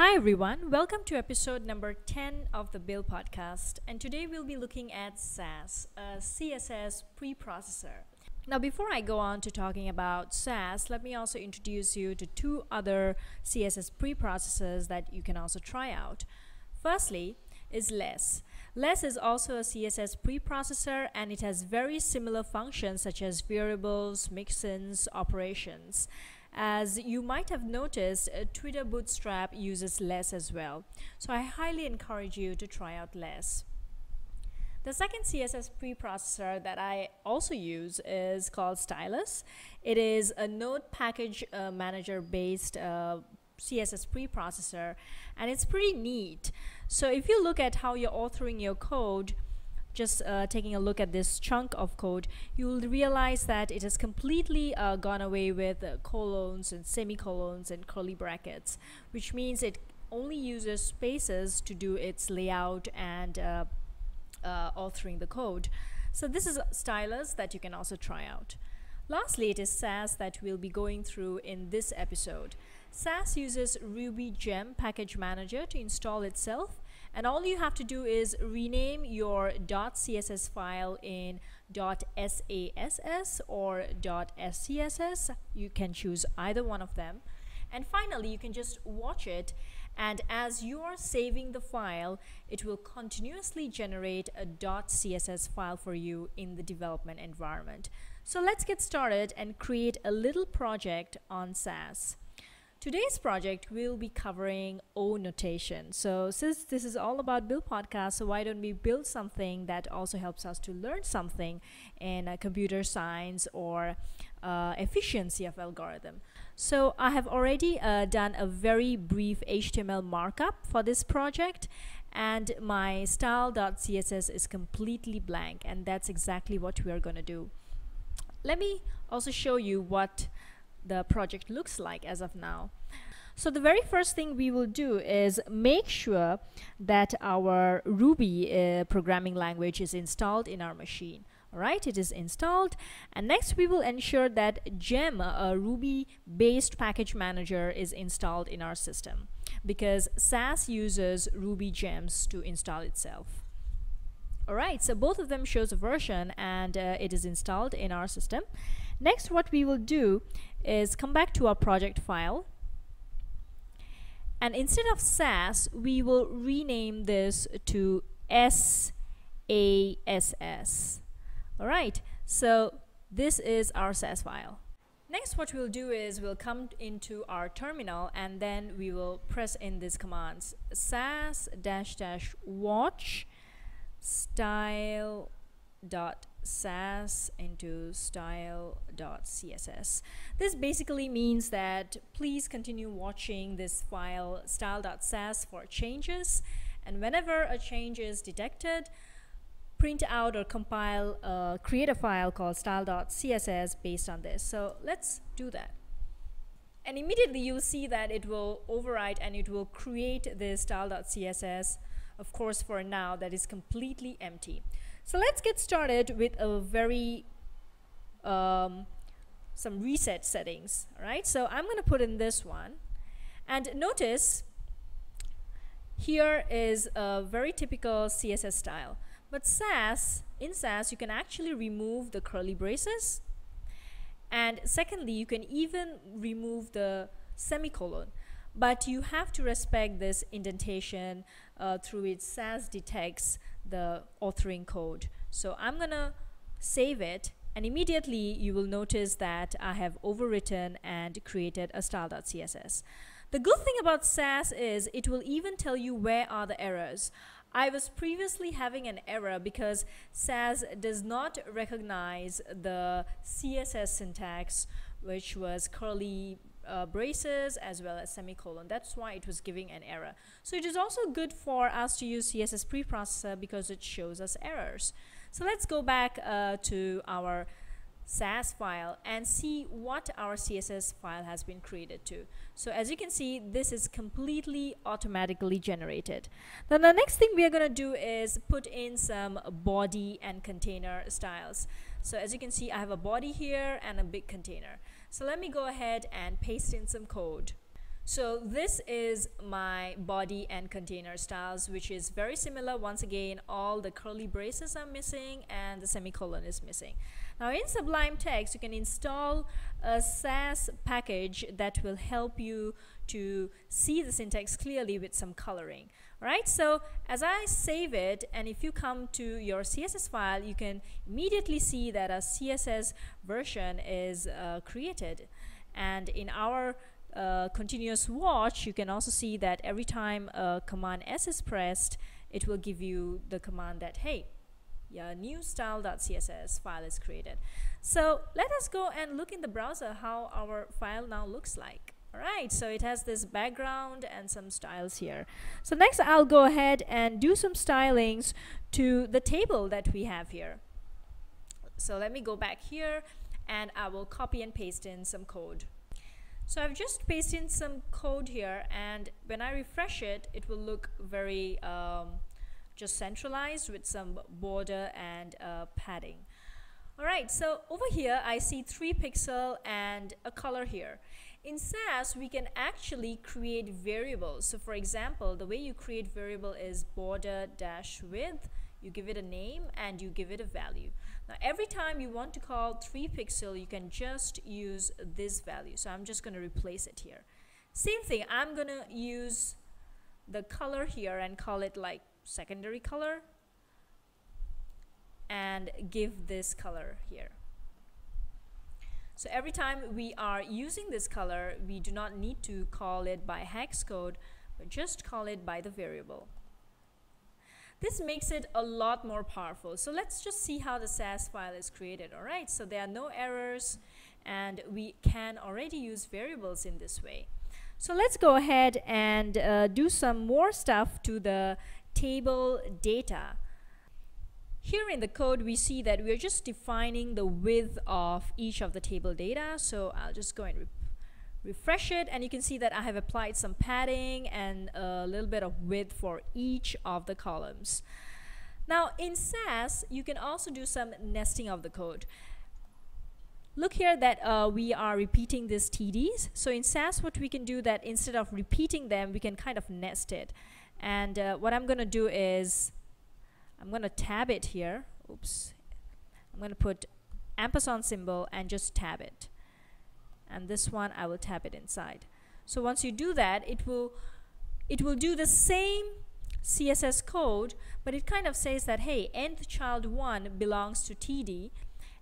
Hi everyone, welcome to episode number 10 of the Bill podcast, and today we'll be looking at SASS, a CSS preprocessor. Now before I go on to talking about SASS, let me also introduce you to two other CSS preprocessors that you can also try out. Firstly is less. Less is also a CSS preprocessor, and it has very similar functions such as variables, mixins, operations. As you might have noticed, Twitter Bootstrap uses less as well. So I highly encourage you to try out less. The second CSS preprocessor that I also use is called Stylus. It is a node package manager based CSS preprocessor, and it's pretty neat. So if you look at how you're authoring your code, just taking a look at this chunk of code, you will realize that it has completely gone away with colons and semicolons and curly brackets, which means it only uses spaces to do its layout and authoring the code. So this is Stylus that you can also try out. Lastly, it is SASS that we'll be going through in this episode. SASS uses Ruby Gem Package Manager to install itself, and all you have to do is rename your .css file in .sass or .scss. You can choose either one of them. And finally, you can just watch it, and as you are saving the file, it will continuously generate a .css file for you in the development environment. So let's get started and create a little project on SASS. Today's project will be covering O notation. So since this is all about Build Podcast, so why don't we build something that also helps us to learn something in computer science or efficiency of algorithm. So I have already done a very brief HTML markup for this project, and my style.css is completely blank, and that's exactly what we are going to do. Let me also show you what the project looks like as of now. So the very first thing we will do is make sure that our Ruby programming language is installed in our machine. Alright, it is installed, and next we will ensure that Gem, a Ruby based package manager, is installed in our system, because SASS uses Ruby gems to install itself. Alright, so both of them shows a version, and it is installed in our system. Next, what we will do is come back to our project file, and instead of SASS, we will rename this to SASS. Alright, so this is our SASS file. Next, what we'll do is we'll come into our terminal, and then we will press in these commands: sass-watch style.sass into style.css. This basically means that please continue watching this file style.sass for changes, and whenever a change is detected, print out or compile, create a file called style.css based on this. So let's do that. And immediately you'll see that it will overwrite and it will create this style.css. Of course, for now, that is completely empty. So let's get started with a very some reset settings. All right, so I'm going to put in this one, and notice here is a very typical CSS style. But in SASS, you can actually remove the curly braces, and secondly, you can even remove the semicolon. But you have to respect this indentation through which SASS detects the authoring code. So I'm gonna save it, and immediately you will notice that I have overwritten and created a style.css. The good thing about SASS is it will even tell you where are the errors. I was previously having an error because SASS does not recognize the CSS syntax, which was curly braces as well as semicolon. That's why it was giving an error. So it is also good for us to use CSS preprocessor because it shows us errors. So let's go back to our SASS file and see what our CSS file has been created to. So as you can see, this is completely automatically generated. Then the next thing we are going to do is put in some body and container styles. So as you can see, I have a body here and a big container. So let me go ahead and paste in some code. So this is my body and container styles, which is very similar. Once again, all the curly braces are missing and the semicolon is missing. Now in Sublime Text, you can install a SASS package that will help you to see the syntax clearly with some coloring. Alright, so as I save it, and if you come to your CSS file, you can immediately see that a CSS version is created. And in our continuous watch, you can also see that every time command S is pressed, it will give you the command that, hey, your new style.css file is created. So let us go and look in the browser how our file now looks like. Alright, so it has this background and some styles here. So next I'll go ahead and do some stylings to the table that we have here. So let me go back here and I will copy and paste in some code. So I've just pasted in some code here, and when I refresh it, it will look very just centralized with some border and padding. Alright, so over here I see 3 pixel and a color here. In SASS, we can actually create variables. So for example, the way you create variable is border-width, you give it a name and you give it a value. Now every time you want to call 3 pixel, you can just use this value. So I'm just going to replace it here. Same thing, I'm going to use the color here and call it like secondary color and give this color here. So every time we are using this color, we do not need to call it by hex code, but just call it by the variable. This makes it a lot more powerful. So let's just see how the SASS file is created. Alright, so there are no errors and we can already use variables in this way. So let's go ahead and do some more stuff to the table data. Here in the code, we see that we're just defining the width of each of the table data. So I'll just go and refresh it, and you can see that I have applied some padding and a little bit of width for each of the columns. Now in SASS, you can also do some nesting of the code. Look here that we are repeating these TDs. So in SASS, what we can do that instead of repeating them, we can kind of nest it. And what I'm going to do is I'm going to tab it here. Oops. I'm going to put ampersand symbol and just tab it. And this one I will tab it inside. So once you do that, it will do the same CSS code, but it kind of says that, hey, nth child 1 belongs to TD,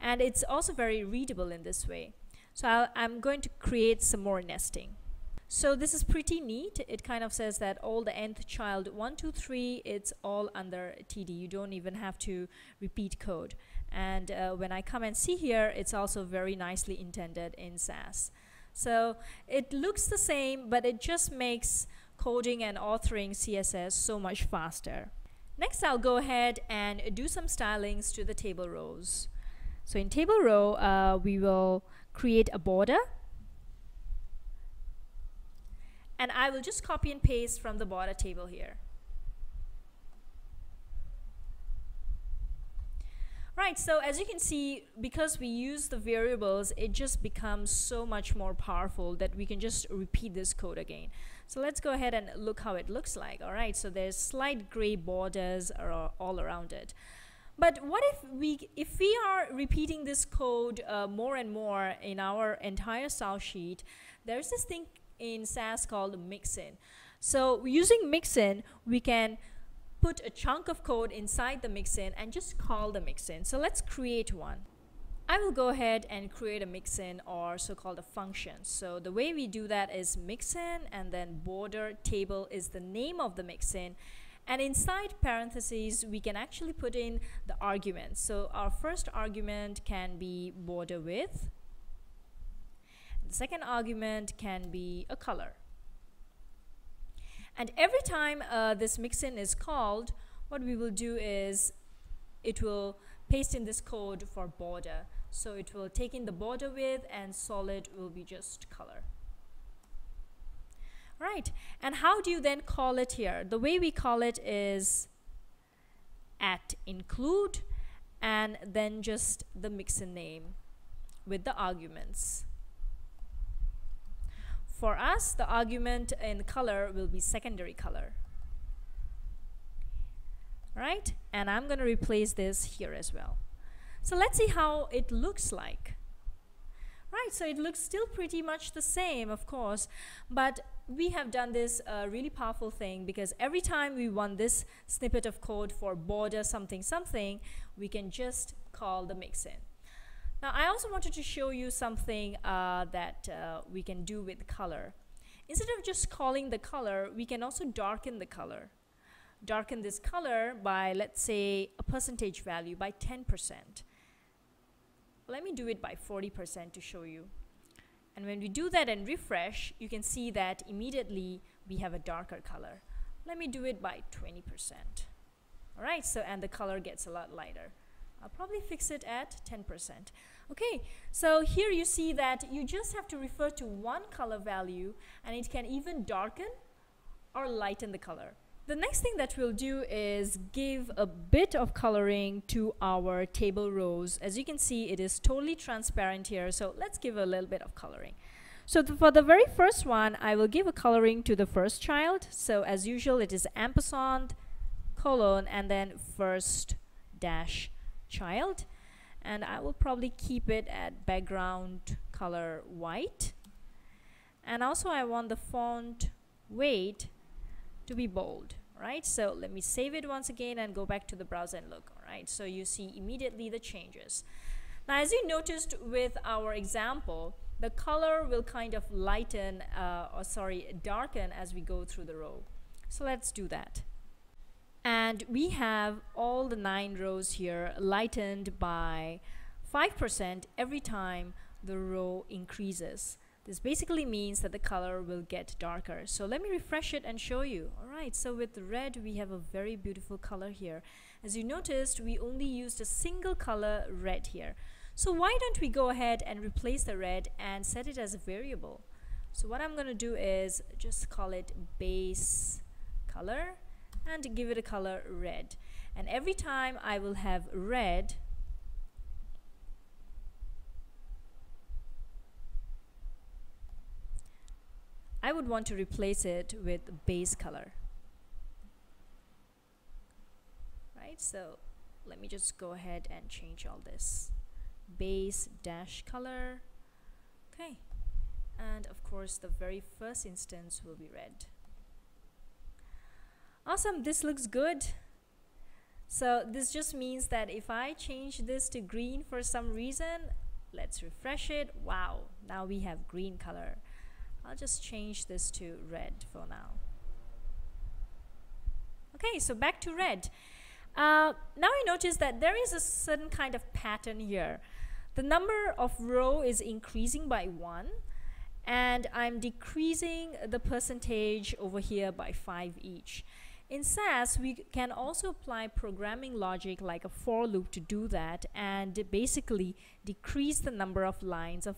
and it's also very readable in this way. So I'm going to create some more nesting. So this is pretty neat. It kind of says that all the nth child 1, 2, 3, it's all under TD. You don't even have to repeat code. And when I come and see here, it's also very nicely intended in SASS. So it looks the same, but it just makes coding and authoring CSS so much faster. Next, I'll go ahead and do some stylings to the table rows. So in table row, we will create a border. And I will just copy and paste from the border table here. Right, so as you can see, because we use the variables, it just becomes so much more powerful that we can just repeat this code again. So let's go ahead and look how it looks like. Alright, so there's slight gray borders all around it. But what if we are repeating this code more and more in our entire style sheet, there's this thing in SASS called mixin. So using mixin, we can put a chunk of code inside the mixin and just call the mixin. So let's create one. I will go ahead and create a mixin, or so-called a function. So the way we do that is mixin, and then border table is the name of the mixin, and inside parentheses we can actually put in the arguments. So our first argument can be border width. The second argument can be a color. And every time this mixin is called, what we will do is it will paste in this code for border. So it will take in the border width, and solid will be just color. Right, and how do you then call it here? The way we call it is @include and then just the mixin name with the arguments. For us, the argument in color will be secondary color. Right? And I'm going to replace this here as well. So let's see how it looks like. Right, so it looks still pretty much the same, of course, but we have done this really powerful thing, because every time we want this snippet of code for border something something, we can just call the mixin. Now I also wanted to show you something that we can do with color. Instead of just calling the color, we can also darken the color. Darken this color by, let's say, a percentage value by 10%. Let me do it by 40% to show you. And when we do that and refresh, you can see that immediately we have a darker color. Let me do it by 20%. Alright, so and the color gets a lot lighter. I'll probably fix it at 10%. Okay, so here you see that you just have to refer to one color value and it can even darken or lighten the color. The next thing that we'll do is give a bit of coloring to our table rows. As you can see, it is totally transparent here, so let's give a little bit of coloring. So for the very first one, I will give a coloring to the first child. So as usual, it is ampersand, colon, and then first dash child. And I will probably keep it at background color white. And also I want the font weight to be bold, right? So let me save it once again and go back to the browser and look. All right, so you see immediately the changes. Now as you noticed with our example, the color will kind of lighten darken as we go through the row. So let's do that. And we have all the 9 rows here lightened by 5% every time the row increases. This basically means that the color will get darker. So let me refresh it and show you. Alright, so with the red we have a very beautiful color here. As you noticed, we only used a single color red here. So why don't we go ahead and replace the red and set it as a variable. So what I'm going to do is just call it base color and give it a color red. And every time I will have red, I would want to replace it with base color. Right, so let me just go ahead and change all this. Base dash color. Okay, and of course the very first instance will be red. Awesome, this looks good. So this just means that if I change this to green for some reason, let's refresh it. Wow, now we have green color. I'll just change this to red for now. Okay, so back to red. Now you notice that there is a certain kind of pattern here. The number of row is increasing by 1 and I'm decreasing the percentage over here by 5 each. In SASS, we can also apply programming logic like a for loop to do that and basically decrease the number of lines of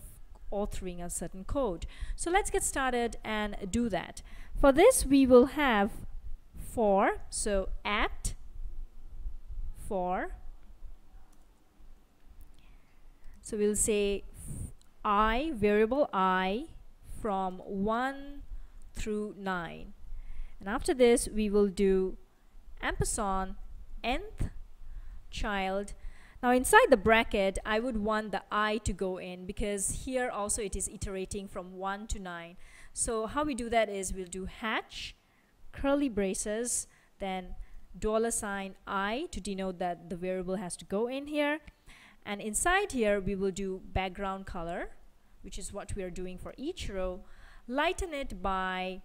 authoring a certain code. So let's get started and do that. For this we will have for, so at for, so we'll say I, variable I, from 1 through 9. And after this we will do ampersand nth child. Now inside the bracket I would want the I to go in because here also it is iterating from 1 to 9. So how we do that is we'll do hatch, curly braces, then $I to denote that the variable has to go in here. And inside here we will do background color, which is what we are doing for each row. Lighten it by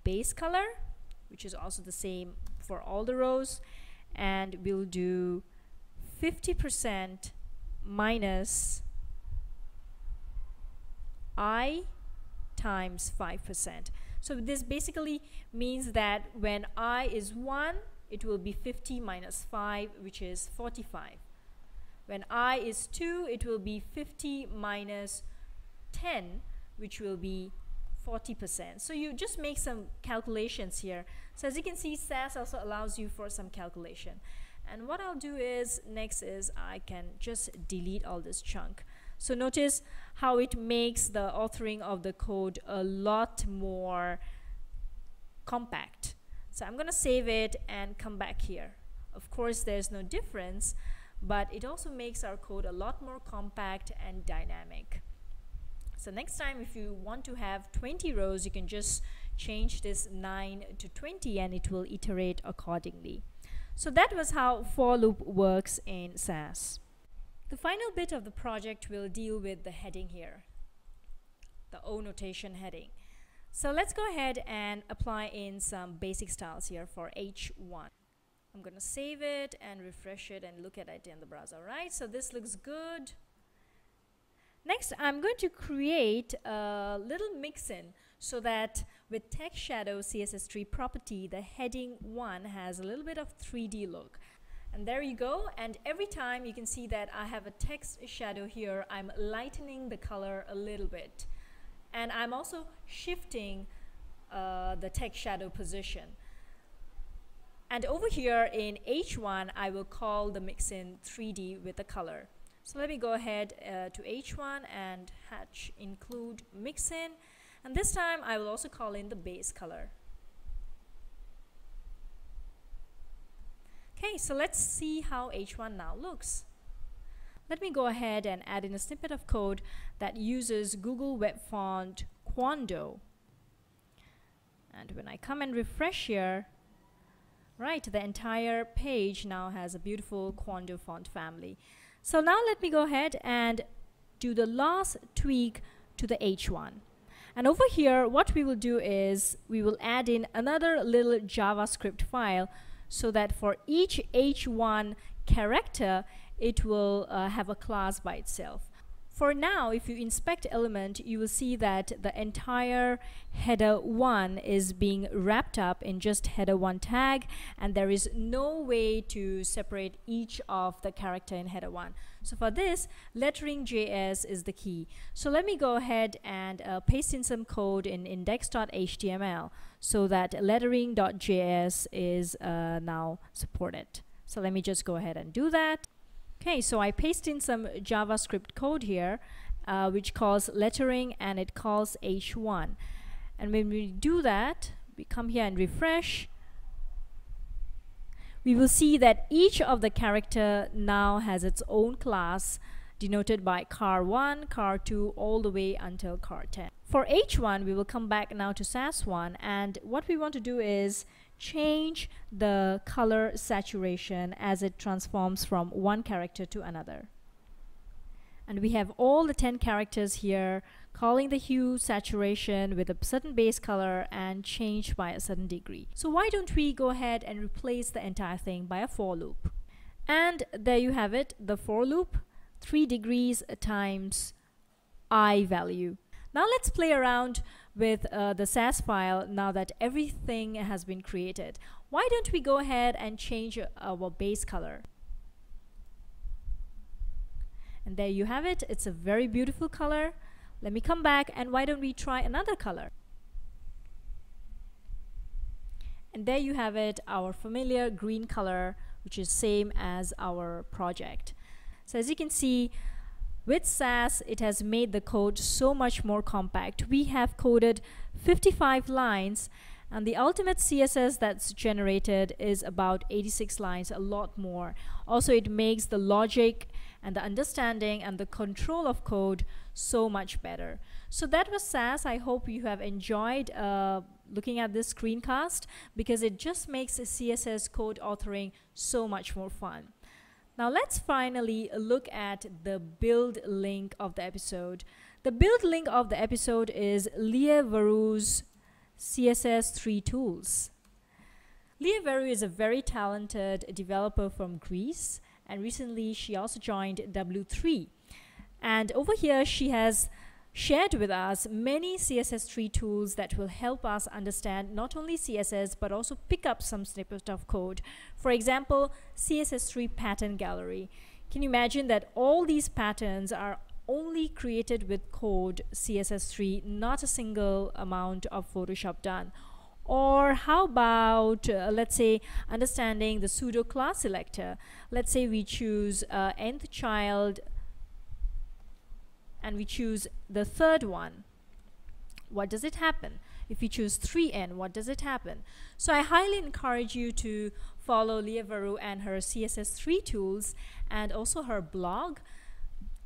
base color, which is also the same for all the rows. And we'll do 50% minus I times 5%. So this basically means that when I is 1, it will be 50 minus 5, which is 45. When I is 2, it will be 50 minus 10, which will be 40%. So you just make some calculations here. So as you can see, SASS also allows you for some calculation. And what I'll do is, next is I can just delete all this chunk. So notice how it makes the authoring of the code a lot more compact. So I'm going to save it and come back here. Of course, there's no difference, but it also makes our code a lot more compact and dynamic. So next time, if you want to have 20 rows, you can just change this 9 to 20 and it will iterate accordingly. So that was how for loop works in SASS. The final bit of the project will deal with the heading here, the O notation heading. So let's go ahead and apply in some basic styles here for H1. I'm going to save it and refresh it and look at it in the browser. Right, so this looks good. Next, I'm going to create a little mix-in so that with text shadow CSS3 property, the heading 1 has a little bit of 3D look. And there you go. And every time you can see that I have a text shadow here, I'm lightening the color a little bit. And I'm also shifting the text shadow position. And over here in H1, I will call the mix-in 3D with the color. So let me go ahead to H1 and include mix-in. And this time I will also call in the base color. Okay, so let's see how H1 now looks. Let me go ahead and add in a snippet of code that uses Google Web Font Quando. And when I come and refresh here, right, the entire page now has a beautiful Quando font family. So now let me go ahead and do the last tweak to the H1. And over here, what we will do is we will add in another little JavaScript file so that for each H1 character, it will have a class by itself. For now, if you inspect element, you will see that the entire header 1 is being wrapped up in just header 1 tag, and there is no way to separate each of the character in header 1. So for this, lettering.js is the key. So let me go ahead and paste in some code in index.html so that lettering.js is now supported. So let me just go ahead and do that. Okay, so I paste in some JavaScript code here which calls lettering and it calls H1. And when we do that, we come here and refresh, we will see that each of the character now has its own class denoted by car1, car2, all the way until car10. For H1, we will come back now to SASS1, and what we want to do is change the color saturation as it transforms from one character to another. And we have all the 10 characters here, calling the hue saturation with a certain base color and change by a certain degree. So why don't we go ahead and replace the entire thing by a for loop? And there you have it, the for loop, 3 degrees times I value. Now let's play around with the SASS file now that everything has been created. Why don't we go ahead and change our base color? And there you have it. It's a very beautiful color. Let me come back, and why don't we try another color? And there you have it, our familiar green color, which is same as our project. So as you can see, with SASS, it has made the code so much more compact. We have coded 55 lines, and the ultimate CSS that's generated is about 86 lines, a lot more. Also, it makes the logic and the understanding and the control of code so much better. So that was SASS. I hope you have enjoyed looking at this screencast, because it just makes CSS code authoring so much more fun. Now let's finally look at the build link of the episode. The build link of the episode is Leah Varu's CSS3 tools. Leah Varu is a very talented developer from Greece, and recently she also joined W3. And over here she has shared with us many CSS3 tools that will help us understand not only CSS but also pick up some snippet of code. For example, CSS3 pattern gallery. Can you imagine that all these patterns are only created with code CSS3, not a single amount of Photoshop done? Or how about let's say understanding the pseudo class selector. Let's say we choose nth child and we choose the third one, what does it happen? If we choose 3N, what does it happen? So I highly encourage you to follow Leah Varu and her CSS3 tools and also her blog.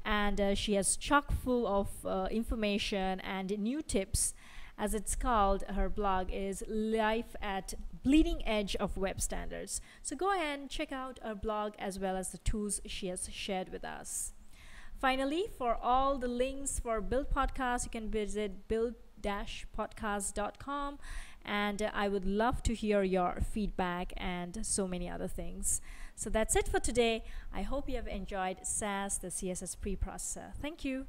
And she has chock full of information and new tips. As it's called, her blog is Life at Bleeding Edge of Web Standards. So go ahead and check out her blog as well as the tools she has shared with us. Finally, for all the links for Build Podcast, you can visit build-podcast.com, and I would love to hear your feedback and so many other things. So that's it for today. I hope you have enjoyed SASS, the CSS preprocessor. Thank you.